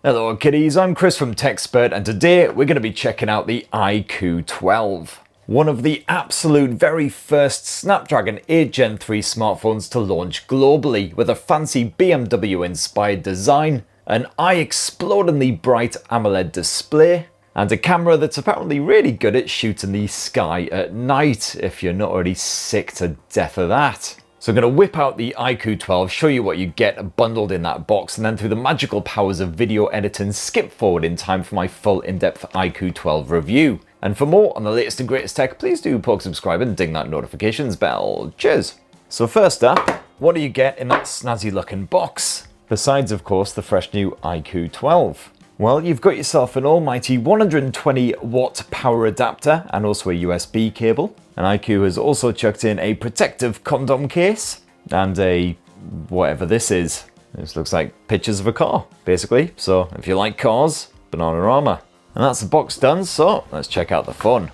Hello kiddies, I'm Chris from TechSpert and today we're going to be checking out the IQOO 12. One of the absolute very first Snapdragon 8 Gen 3 smartphones to launch globally with a fancy BMW inspired design, an eye-explodingly bright AMOLED display, and a camera that's apparently really good at shooting the sky at night, if you're not already sick to death of that. So I'm going to whip out the IQOO 12, show you what you get bundled in that box, and then through the magical powers of video editing, skip forward in time for my full in-depth IQOO 12 review. And for more on the latest and greatest tech, please do poke subscribe and ding that notifications bell. Cheers! So first up, what do you get in that snazzy looking box? Besides, of course, the fresh new IQOO 12. Well, you've got yourself an almighty 120 watt power adapter and also a USB cable. And IQOO has also chucked in a protective condom case and a whatever this is. This looks like pictures of a car, basically. So if you like cars, Bananarama. And that's the box done, so let's check out the fun.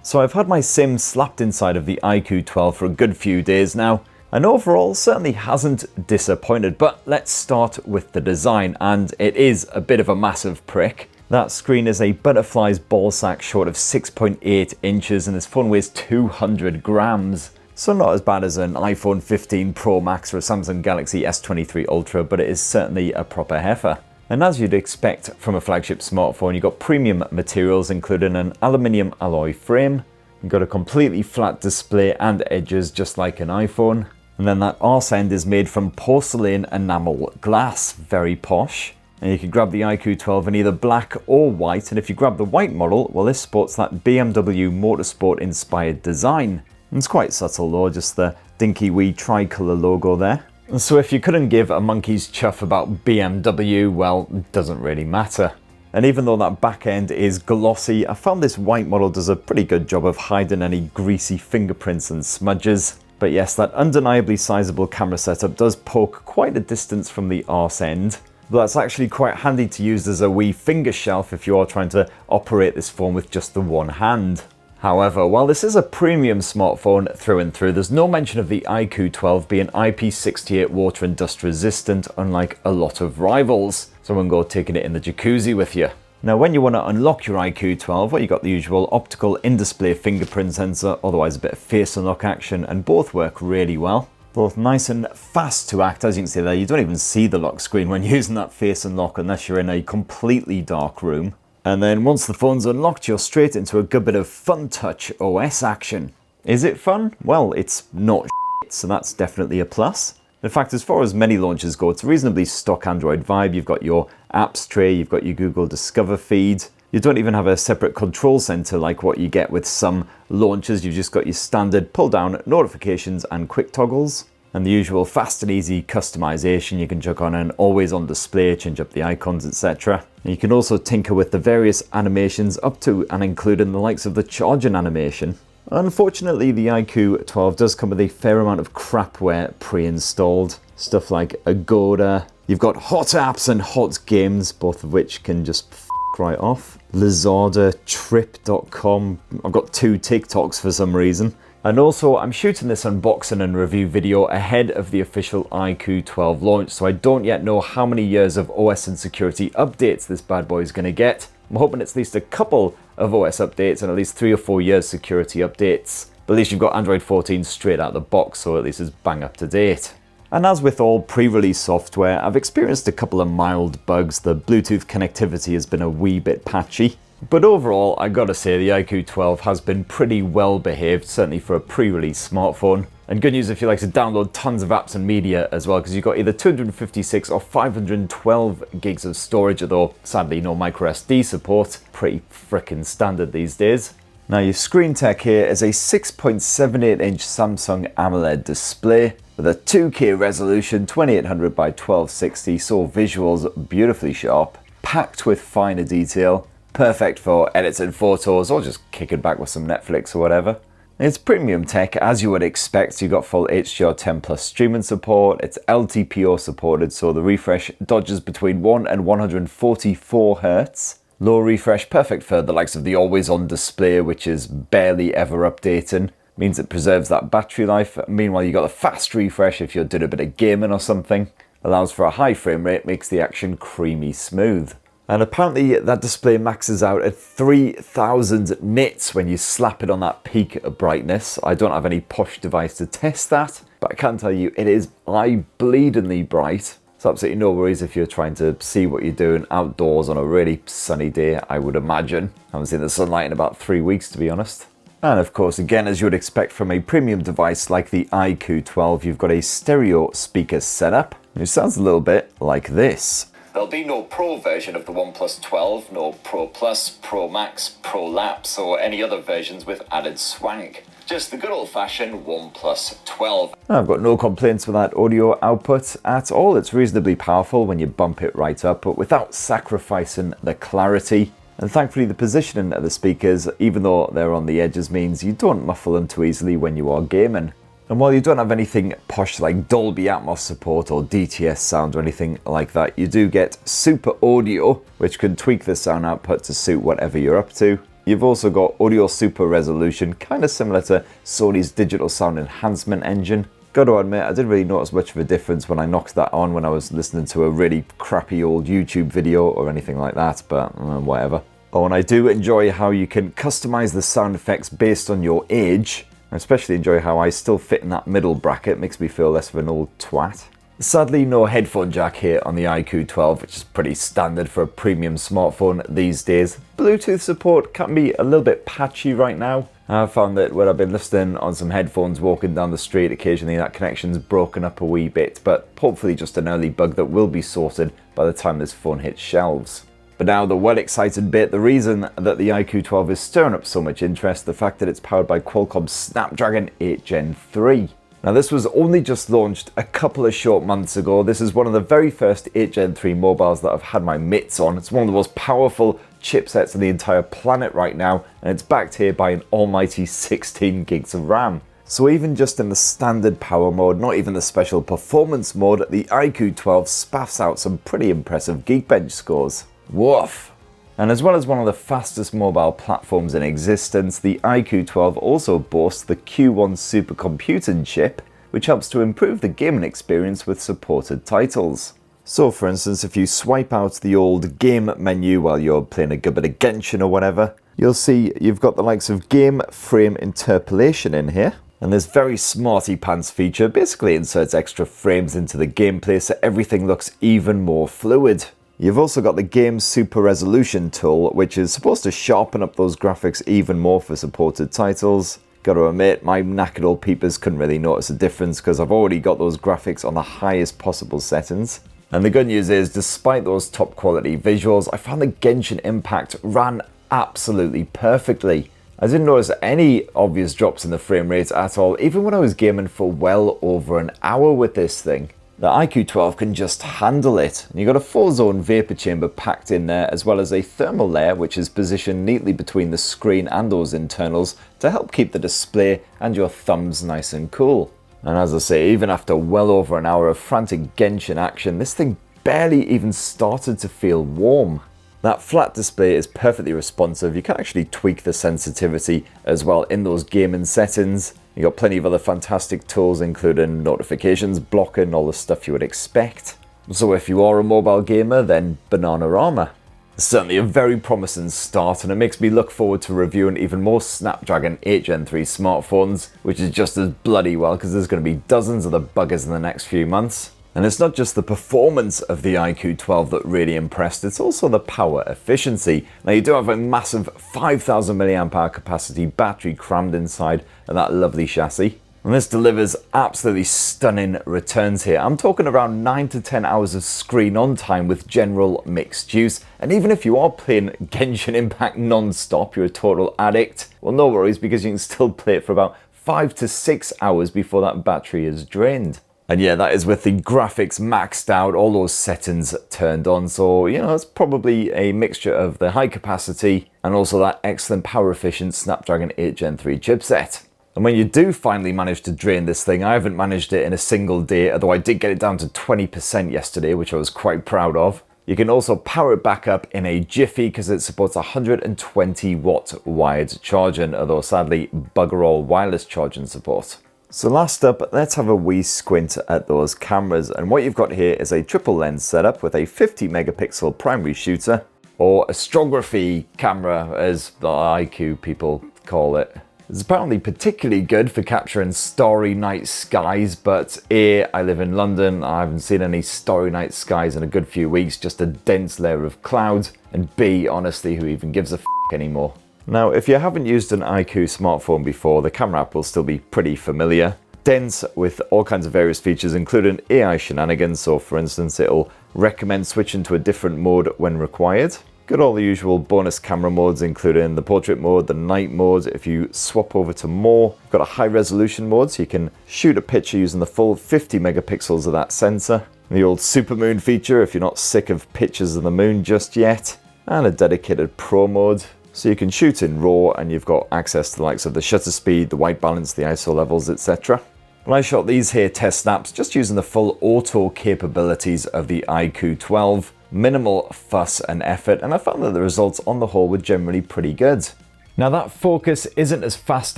So I've had my SIM slapped inside of the IQOO 12 for a good few days now, and overall certainly hasn't disappointed, but let's start with the design, and it is a bit of a massive prick. That screen is a butterfly's ballsack short of 6.8 inches and this phone weighs 200 grams. So not as bad as an iPhone 15 Pro Max or a Samsung Galaxy S23 Ultra, but it is certainly a proper heifer. And as you'd expect from a flagship smartphone, you've got premium materials including an aluminium alloy frame, you've got a completely flat display and edges just like an iPhone, and then that arse end is made from porcelain enamel glass, very posh. And you can grab the IQOO 12 in either black or white, and if you grab the white model, well, this sports that BMW Motorsport inspired design. And it's quite subtle though, just the dinky wee tricolour logo there. And so if you couldn't give a monkey's chuff about BMW, well, it doesn't really matter. And even though that back end is glossy, I found this white model does a pretty good job of hiding any greasy fingerprints and smudges. But yes, that undeniably sizable camera setup does poke quite a distance from the arse end. But that's actually quite handy to use as a wee finger shelf if you are trying to operate this phone with just the one hand. However, while this is a premium smartphone through and through, there's no mention of the IQOO 12 being IP68 water and dust resistant, unlike a lot of rivals. So I won't go taking it in the jacuzzi with you. Now when you want to unlock your IQOO 12, well, you got the usual optical in-display fingerprint sensor, otherwise a bit of face unlock action, and both work really well. Both nice and fast to act. As you can see there, you don't even see the lock screen when using that face unlock unless you're in a completely dark room. And then once the phone's unlocked, you're straight into a good bit of FunTouch OS action. Is it fun? Well, it's not shit, so that's definitely a plus. In fact, as far as many launches go, it's a reasonably stock Android vibe. You've got your apps tray, you've got your Google Discover feed. You don't even have a separate control center like what you get with some launchers. You've just got your standard pull down notifications and quick toggles. And the usual fast and easy customization. You can chuck on an always on display, change up the icons, etc. And you can also tinker with the various animations up to and including the likes of the charging animation. Unfortunately, the IQOO 12 does come with a fair amount of crapware pre-installed. Stuff like Agoda. You've got hot apps and hot games, both of which can just f right off. Lazada, Trip.com. I've got 2 TikToks for some reason. And also, I'm shooting this unboxing and review video ahead of the official IQOO 12 launch, so I don't yet know how many years of OS and security updates this bad boy is going to get. I'm hoping it's at least a couple of OS updates and at least 3 or 4 years security updates. But at least you've got Android 14 straight out of the box, so at least it's bang up to date. And as with all pre-release software, I've experienced a couple of mild bugs. The Bluetooth connectivity has been a wee bit patchy. But overall, I gotta say the IQOO 12 has been pretty well behaved, certainly for a pre-release smartphone. And good news if you like to download tons of apps and media as well, because you've got either 256 or 512 gigs of storage, although sadly no microSD support. Pretty frickin' standard these days. Now your screen tech here is a 6.78 inch Samsung AMOLED display with a 2K resolution, 2800 by 1260, so visuals beautifully sharp, packed with finer detail. Perfect for editing photos or just kicking back with some Netflix or whatever. It's premium tech as you would expect. You've got full HDR10 plus streaming support. It's LTPO supported, so the refresh dodges between 1 and 144 Hz. Low refresh, perfect for the likes of the always on display, which is barely ever updating. Means it preserves that battery life. Meanwhile, you got a fast refresh if you're doing a bit of gaming or something. Allows for a high frame rate, makes the action creamy smooth. And apparently that display maxes out at 3000 nits when you slap it on that peak brightness. I don't have any push device to test that, but I can tell you it is eye-bleedingly bright. It's absolutely no worries if you're trying to see what you're doing outdoors on a really sunny day, I would imagine. I haven't seen the sunlight in about 3 weeks, to be honest. And of course, again, as you would expect from a premium device like the IQOO 12, you've got a stereo speaker setup. It sounds a little bit like this. There'll be no Pro version of the OnePlus 12, no Pro Plus, Pro Max, Pro Lapse, or any other versions with added swank. Just the good old-fashioned OnePlus 12. I've got no complaints with that audio output at all. It's reasonably powerful when you bump it right up, but without sacrificing the clarity. And thankfully the positioning of the speakers, even though they're on the edges, means you don't muffle them too easily when you are gaming. And while you don't have anything posh like Dolby Atmos support or DTS sound or anything like that, you do get Super Audio, which can tweak the sound output to suit whatever you're up to. You've also got Audio Super Resolution, kind of similar to Sony's digital sound enhancement engine. Got to admit, I didn't really notice much of a difference when I knocked that on when I was listening to a really crappy old YouTube video or anything like that, but whatever. Oh, and I do enjoy how you can customize the sound effects based on your age. I especially enjoy how I still fit in that middle bracket, makes me feel less of an old twat. Sadly, no headphone jack here on the IQOO 12, which is pretty standard for a premium smartphone these days. Bluetooth support can be a little bit patchy right now. I've found that when I've been listening on some headphones walking down the street, occasionally that connection's broken up a wee bit, but hopefully just an early bug that will be sorted by the time this phone hits shelves. But now the well-excited bit, the reason that the IQOO 12 is stirring up so much interest, the fact that it's powered by Qualcomm Snapdragon 8 Gen 3. Now this was only just launched a couple of short months ago. This is one of the very first 8 Gen 3 mobiles that I've had my mitts on. It's one of the most powerful chipsets on the entire planet right now, and it's backed here by an almighty 16 gigs of RAM. So even just in the standard power mode, not even the special performance mode, the IQOO 12 spaffs out some pretty impressive Geekbench scores. Woof! And as well as one of the fastest mobile platforms in existence, the IQOO 12 also boasts the Q1 supercomputing chip, which helps to improve the gaming experience with supported titles. So for instance, if you swipe out the old game menu while you're playing a good bit of Genshin or whatever, you'll see you've got the likes of game frame interpolation in here. And this very smarty pants feature basically inserts extra frames into the gameplay so everything looks even more fluid. You've also got the Game Super Resolution tool, which is supposed to sharpen up those graphics even more for supported titles. Gotta admit, my knackered old peepers couldn't really notice a difference because I've already got those graphics on the highest possible settings. And the good news is, despite those top quality visuals, I found the Genshin Impact ran absolutely perfectly. I didn't notice any obvious drops in the frame rate at all, even when I was gaming for well over an hour with this thing. The IQOO 12 can just handle it. You've got a 4-zone vapor chamber packed in there, as well as a thermal layer which is positioned neatly between the screen and those internals to help keep the display and your thumbs nice and cool. And as I say, even after well over an hour of frantic Genshin action, this thing barely even started to feel warm. That flat display is perfectly responsive. You can actually tweak the sensitivity as well in those gaming settings. You got plenty of other fantastic tools, including notifications, blocking, all the stuff you would expect. So if you are a mobile gamer, then Bananarama. Certainly a very promising start, and it makes me look forward to reviewing even more Snapdragon 8 Gen 3 smartphones, which is just as bloody well because there's going to be dozens of the buggers in the next few months. And it's not just the performance of the IQOO 12 that really impressed, it's also the power efficiency. Now you do have a massive 5000 mAh capacity battery crammed inside of that lovely chassis. And this delivers absolutely stunning returns here. I'm talking around 9 to 10 hours of screen on time with general mixed use. And even if you are playing Genshin Impact non-stop, you're a total addict, well no worries, because you can still play it for about 5 to 6 hours before that battery is drained. And yeah, that is with the graphics maxed out, all those settings turned on. So, you know, it's probably a mixture of the high capacity and also that excellent power efficient Snapdragon 8 Gen 3 chipset. And when you do finally manage to drain this thing, I haven't managed it in a single day, although I did get it down to 20% yesterday, which I was quite proud of. You can also power it back up in a jiffy because it supports 120 watt wired charging, although sadly bugger all wireless charging support. So last up, let's have a wee squint at those cameras, and what you've got here is a triple lens setup with a 50 megapixel primary shooter, or a strography camera as the IQOO people call it. It's apparently particularly good for capturing starry night skies, but A, I live in London, I haven't seen any starry night skies in a good few weeks, just a dense layer of clouds, and B, honestly, who even gives a f anymore? Now, if you haven't used an IQOO smartphone before, the camera app will still be pretty familiar. Dense with all kinds of various features, including AI shenanigans, so for instance, it'll recommend switching to a different mode when required. Got all the usual bonus camera modes, including the portrait mode, the night mode. If you swap over to more, you've got a high resolution mode, so you can shoot a picture using the full 50 megapixels of that sensor. The old supermoon feature, if you're not sick of pictures of the moon just yet. And a dedicated pro mode, so you can shoot in RAW and you've got access to the likes of the shutter speed, the white balance, the ISO levels, etc. When I shot these here test snaps just using the full auto capabilities of the IQOO 12, minimal fuss and effort, and I found that the results on the whole were generally pretty good. Now that focus isn't as fast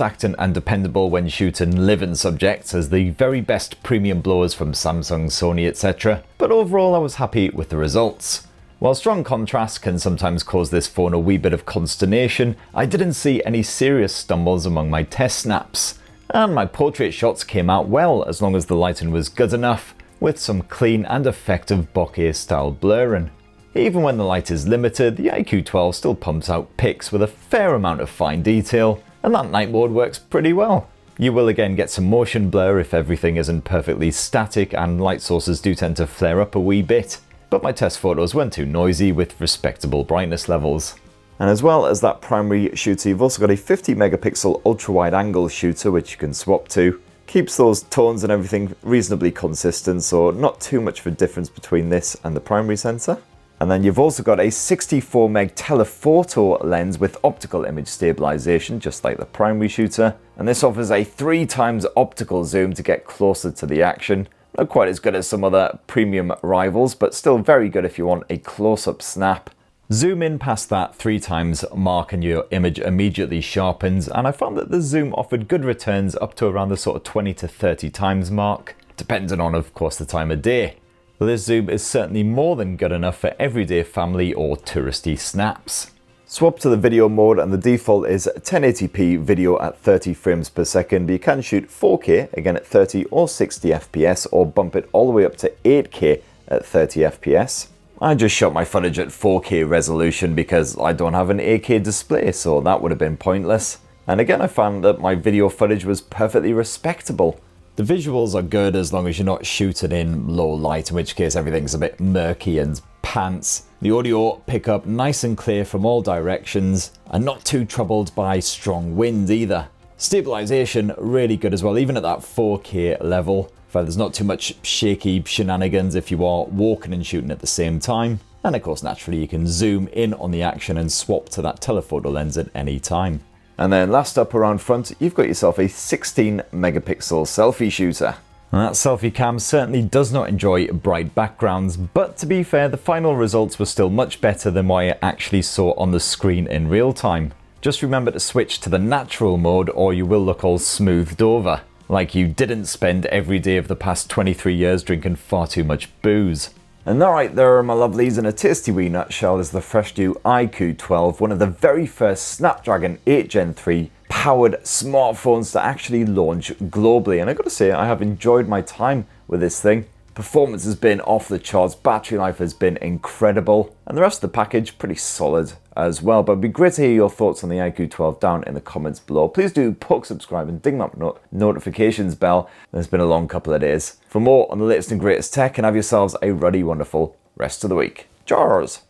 acting and dependable when shooting living subjects as the very best premium blowers from Samsung, Sony, etc. But overall I was happy with the results. While strong contrast can sometimes cause this phone a wee bit of consternation, I didn't see any serious stumbles among my test snaps. And my portrait shots came out well as long as the lighting was good enough, with some clean and effective bokeh style blurring. Even when the light is limited, the IQOO 12 still pumps out pics with a fair amount of fine detail, and that night mode works pretty well. You will again get some motion blur if everything isn't perfectly static and light sources do tend to flare up a wee bit, but my test photos weren't too noisy with respectable brightness levels. And as well as that primary shooter, you've also got a 50 megapixel ultra wide angle shooter which you can swap to. Keeps those tones and everything reasonably consistent, so not too much of a difference between this and the primary sensor. And then you've also got a 64 meg telephoto lens with optical image stabilization, just like the primary shooter. And this offers a 3 times optical zoom to get closer to the action. Not quite as good as some other premium rivals, but still very good if you want a close-up snap. Zoom in past that 3 times mark and your image immediately sharpens, and I found that the zoom offered good returns up to around the sort of 20 to 30 times mark, depending on of course the time of day. But this zoom is certainly more than good enough for everyday family or touristy snaps. Swap to the video mode and the default is 1080p video at 30 frames per second, but you can shoot 4K again at 30 or 60 FPS or bump it all the way up to 8K at 30 FPS. I just shot my footage at 4K resolution because I don't have an 8K display, so that would have been pointless. And again, I found that my video footage was perfectly respectable. The visuals are good as long as you're not shooting in low light, in which case everything's a bit murky and pants. The audio pick up nice and clear from all directions and not too troubled by strong wind either. Stabilization really good as well, even at that 4K level. There's not too much shaky shenanigans if you are walking and shooting at the same time. And of course, naturally, you can zoom in on the action and swap to that telephoto lens at any time. And then last up around front, you've got yourself a 16 megapixel selfie shooter. And that selfie cam certainly does not enjoy bright backgrounds, but to be fair, the final results were still much better than what I actually saw on the screen in real time. Just remember to switch to the natural mode or you will look all smoothed over, like you didn't spend every day of the past 23 years drinking far too much booze. And that right there, my lovelies, in a tasty wee nutshell is the fresh new IQOO 12, one of the very first Snapdragon 8 Gen 3 powered smartphones to actually launch globally. And I gotta say, I have enjoyed my time with this thing. Performance has been off the charts, battery life has been incredible, and the rest of the package pretty solid as well. But it'd be great to hear your thoughts on the IQOO 12 down in the comments below. Please do poke subscribe and ding that notifications bell. It's been a long couple of days. For more on the latest and greatest tech, and have yourselves a ruddy, wonderful rest of the week. Cheers!